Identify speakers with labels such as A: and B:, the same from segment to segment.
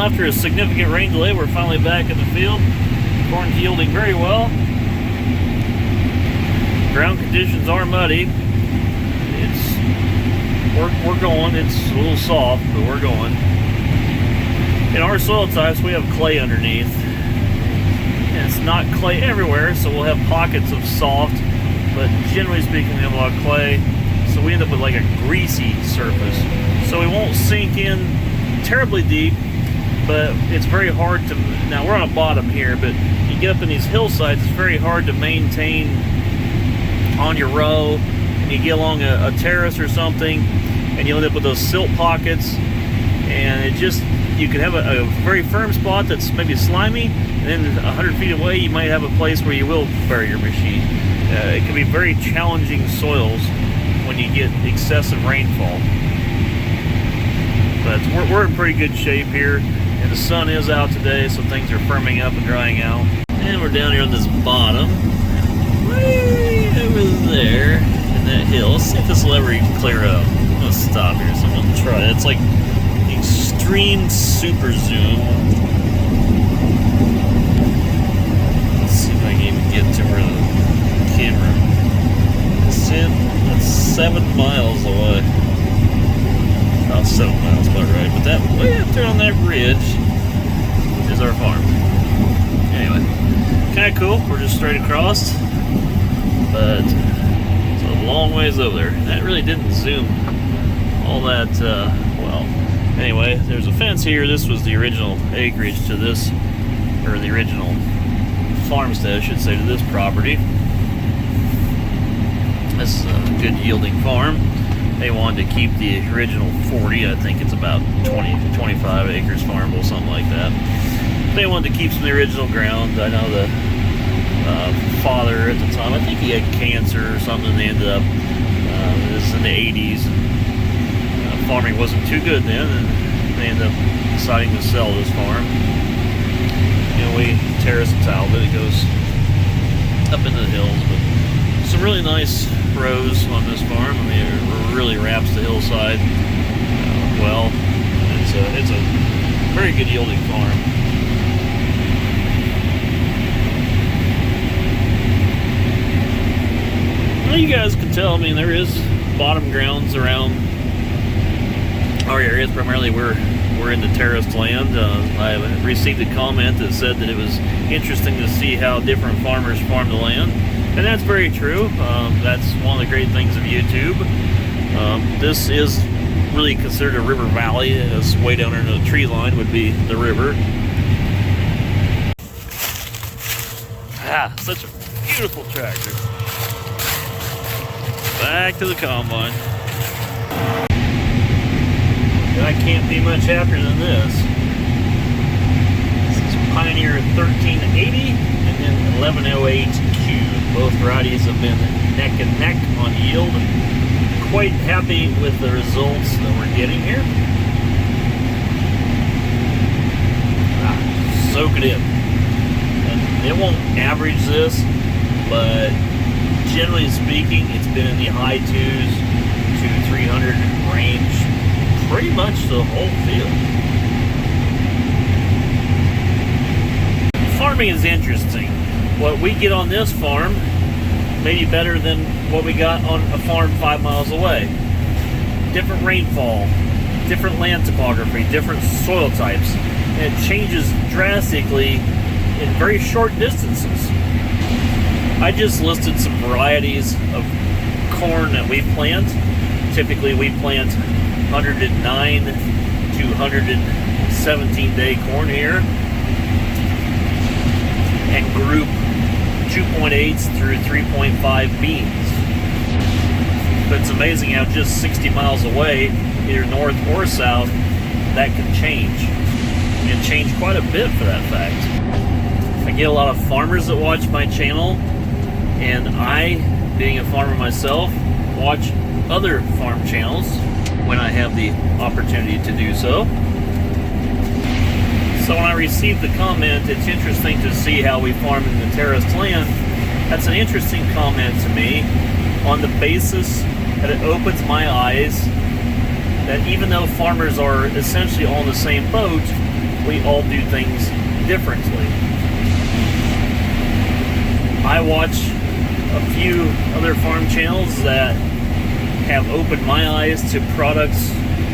A: after a significant rain delay, we're finally back in the field. Corn's yielding very well. Ground conditions are muddy. We're going. It's a little soft, but we're going. In our soil types, we have clay underneath. And it's not clay everywhere, so we'll have pockets of soft, but generally speaking, we have a lot of clay. So we end up with like a greasy surface. So we won't sink in terribly deep, but it's very hard to, now we're on a bottom here, but you get up in these hillsides, it's very hard to maintain on your row, and you get along a terrace or something, and you end up with those silt pockets, and it just, you could have a very firm spot that's maybe slimy, and then 100 feet away you might have a place where you will bury your machine. It can be very challenging soils when you get excessive rainfall. But we're in pretty good shape here, and the sun is out today, so things are firming up and drying out. And we're down here on this bottom, way over there in that hill. Let's see if this will ever even clear up. I'm gonna stop here, so I'm gonna try. It's like extreme super zoom. Let's see if I can even get to where the camera. That's 7 miles away. About 7 miles, about right. But that way up there on that ridge is our farm. Anyway, kind of cool. We're just straight across, but it's a long ways over there. And that really didn't zoom all that well. Anyway, there's a fence here. This was the original acreage to this, or the original farmstead, I should say, to this property. This is a good yielding farm. They wanted to keep the original 40, I think it's about 20 to 25 acres farmable, something like that. They wanted to keep some of the original ground. I know the father at the time, I think he had cancer or something, and they ended up, this is in the 80s, and farming wasn't too good then, and they ended up deciding to sell this farm. You know, we terrace and tile, but it goes up into the hills, but some really nice rows on this farm. I mean, it really wraps the hillside well. It's a very good yielding farm. Well, you guys can tell, I mean, there is bottom grounds around our areas. Primarily we're in the terraced land. I received a comment that said that it was interesting to see how different farmers farm the land. And that's very true. That's one of the great things of YouTube. This is really considered a river valley. It's way down under the tree line would be the river. Ah, such a beautiful tractor. Back to the combine. And I can't be much happier than this. This is Pioneer 1380 and then 1108Q. Both varieties have been neck and neck on yield. Quite happy with the results that we're getting here. Soak it in. And it won't average this, but generally speaking, it's been in the high 2s to 300 range pretty much the whole field. Farming is interesting. What we get on this farm may be better than what we got on a farm 5 miles away. Different rainfall, different land topography, different soil types, and it changes drastically in very short distances. I just listed some varieties of corn that we plant. Typically we plant 109 to 117 day corn here, and group 2.8s through 3.5 beans. But it's amazing how just 60 miles away, either north or south, that can change. And change quite a bit for that fact. I get a lot of farmers that watch my channel, and I, being a farmer myself, watch other farm channels when I have the opportunity to do so. So when I received the comment, it's interesting to see how we farm in the terraced land. That's an interesting comment to me, on the basis that it opens my eyes that even though farmers are essentially all in the same boat, we all do things differently. I watch a few other farm channels that have opened my eyes to products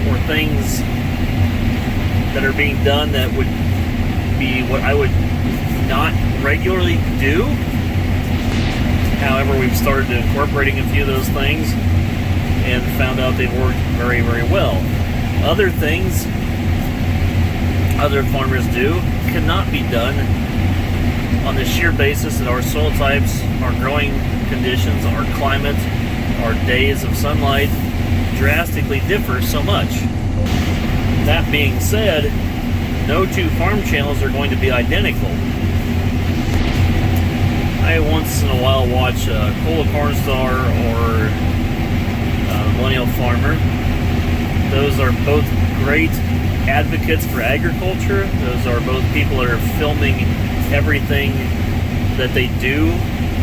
A: or things that are being done that would be what I would not regularly do. However, we've started incorporating a few of those things and found out they work very, very well. Other things other farmers do cannot be done on the sheer basis that our soil types, our growing conditions, our climate, our days of sunlight drastically differ so much. That being said, no two farm channels are going to be identical. I once in a while watch Cola Cornstar or Millennial Farmer. Those are both great advocates for agriculture. Those are both people that are filming everything that they do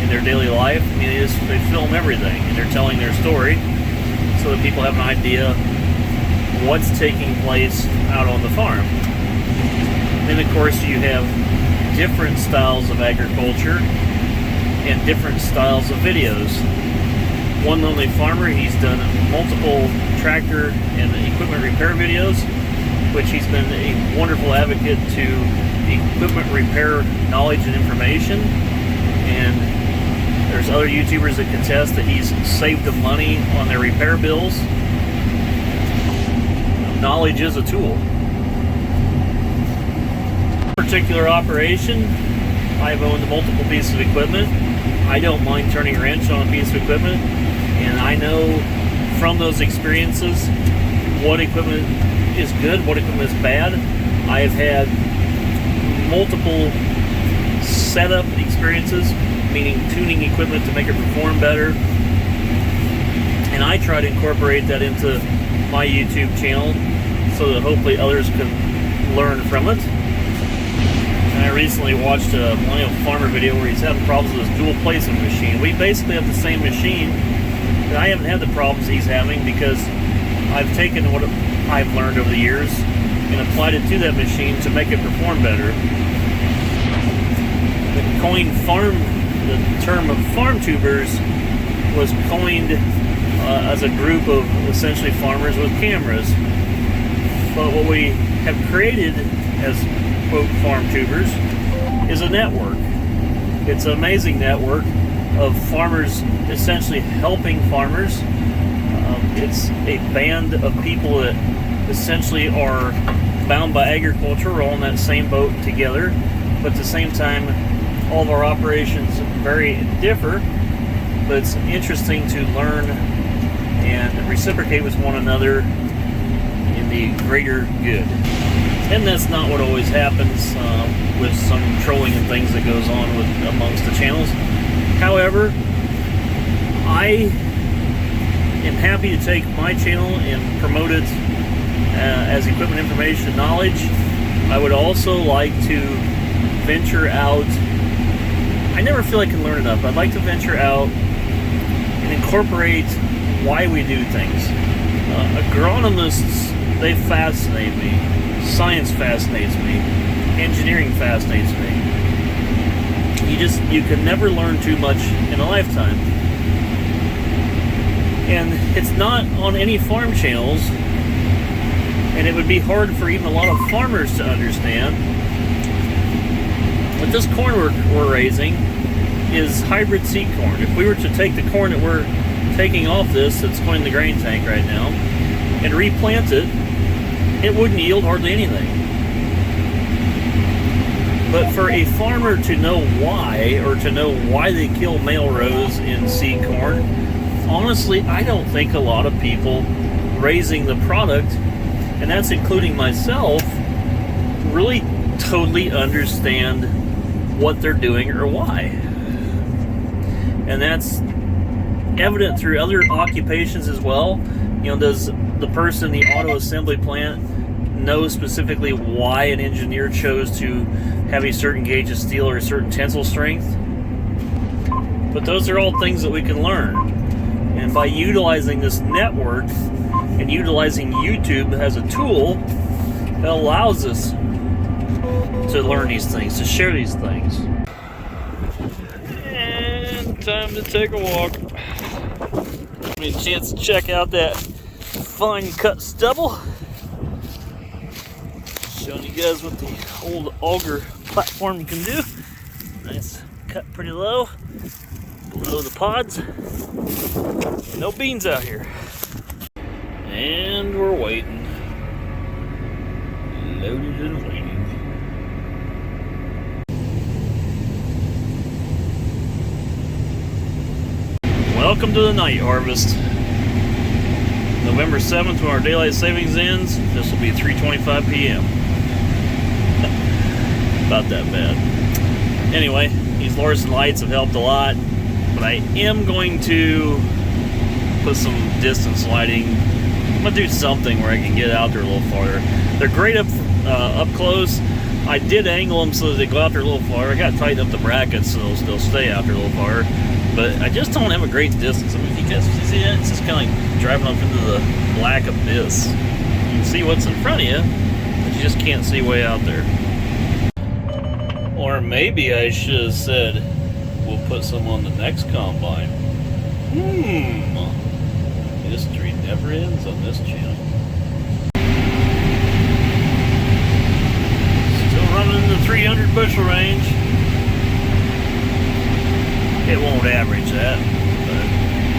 A: in their daily life. I mean, they film everything and they're telling their story so that people have an idea what's taking place out on the farm. Then of course you have different styles of agriculture and different styles of videos. One Lonely Farmer, he's done multiple tractor and equipment repair videos, which he's been a wonderful advocate to equipment repair knowledge and information. And there's other YouTubers that contest that he's saved them money on their repair bills. Knowledge is a tool. Particular operation, I've owned multiple pieces of equipment. I don't mind turning a wrench on a piece of equipment, and I know from those experiences what equipment is good, what equipment is bad. I have had multiple setup experiences, meaning tuning equipment to make it perform better, and I try to incorporate that into my YouTube channel so that hopefully others can learn from it. And I recently watched a Millennial Farmer video where he's having problems with his dual placement machine. We basically have the same machine, and I haven't had the problems he's having because I've taken what I've learned over the years and applied it to that machine to make it perform better. The term of farm tubers was coined as a group of essentially farmers with cameras. But what we have created as quote farm tubers is a network. It's an amazing network of farmers essentially helping farmers. It's a band of people that essentially are bound by agriculture. We're all in that same boat together, but at the same time all of our operations very differ, but it's interesting to learn and reciprocate with one another in the greater good. And that's not what always happens with some trolling and things that goes on amongst the channels. However, I am happy to take my channel and promote it as equipment information and knowledge. I would also like to venture out. I never feel I can learn enough. I'd like to venture out and incorporate why we do things. Agronomists, they fascinate me. Science fascinates me. Engineering fascinates me. You can never learn too much in a lifetime. And it's not on any farm channels, and it would be hard for even a lot of farmers to understand. But this corn we're raising is hybrid seed corn. If we were to take the corn that we're taking off this, that's going in the grain tank right now, and replant it, it wouldn't yield hardly anything. But for a farmer to know why, or to know why they kill male rows in seed corn, honestly, I don't think a lot of people raising the product, and that's including myself, really totally understand what they're doing or why. And that's evident through other occupations as well. You know, does the person in the auto assembly plant know specifically why an engineer chose to have a certain gauge of steel or a certain tensile strength? But those are all things that we can learn. And by utilizing this network and utilizing YouTube as a tool, it allows us to learn these things, to share these things. And time to take a walk. Give me a chance to check out that fine cut stubble. Showing you guys what the old auger platform can do. Nice, cut pretty low, below the pods. No beans out here. And we're waiting. Loaded and waiting. Welcome to the night harvest. November 7th, when our daylight savings ends, this will be 3:25 p.m. About that bad. Anyway, these Larson lights have helped a lot, but I am going to put some distance lighting. I'm gonna do something where I can get out there a little farther. They're great up close. I did angle them so that they go out there a little farther. I got to tighten up the brackets so they'll stay out there a little farther. But I just don't have a great distance. I mean, if you guys see it, it's just kind of like driving off into the black abyss. You can see what's in front of you, but you just can't see way out there. Or maybe I should have said, we'll put some on the next combine. History never ends on this channel. Still running the 300 bushel range. It won't average that, but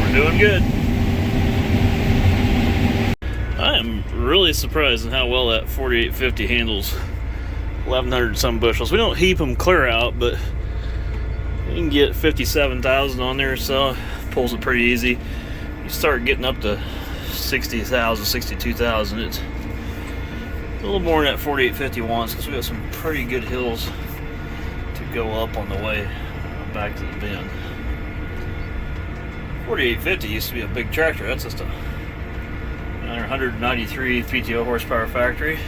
A: we're doing good. I am really surprised at how well that 4850 handles 1100 some bushels. We don't heap them clear out, but you can get 57,000 on there, so pulls it pretty easy. You start getting up to 60,000, 62,000, it's a little more than that 4850 wants, because we have some pretty good hills to go up on the way back to the bend. 4850 used to be a big tractor. That's just a 193 PTO horsepower factory,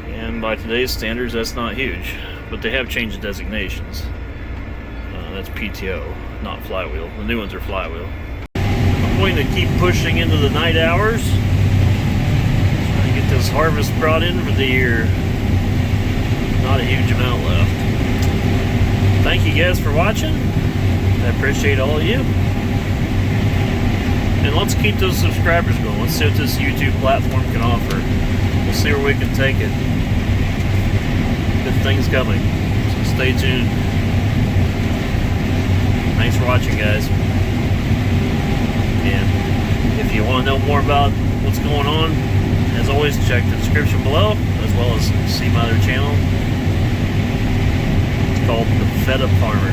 A: and by today's standards that's not huge, but they have changed the designations. That's PTO, not flywheel. The new ones are flywheel. I'm going to keep pushing into the night hours, trying to get this harvest brought in for the year. Not a huge amount left. Thank you guys for watching. I appreciate all of you. And let's keep those subscribers going. Let's see what this YouTube platform can offer. We'll see where we can take it. Good things coming. So stay tuned. Thanks for watching, guys. And if you want to know more about what's going on, as always, check the description below, as well as see my other channel. Called The Fed Up Farmer.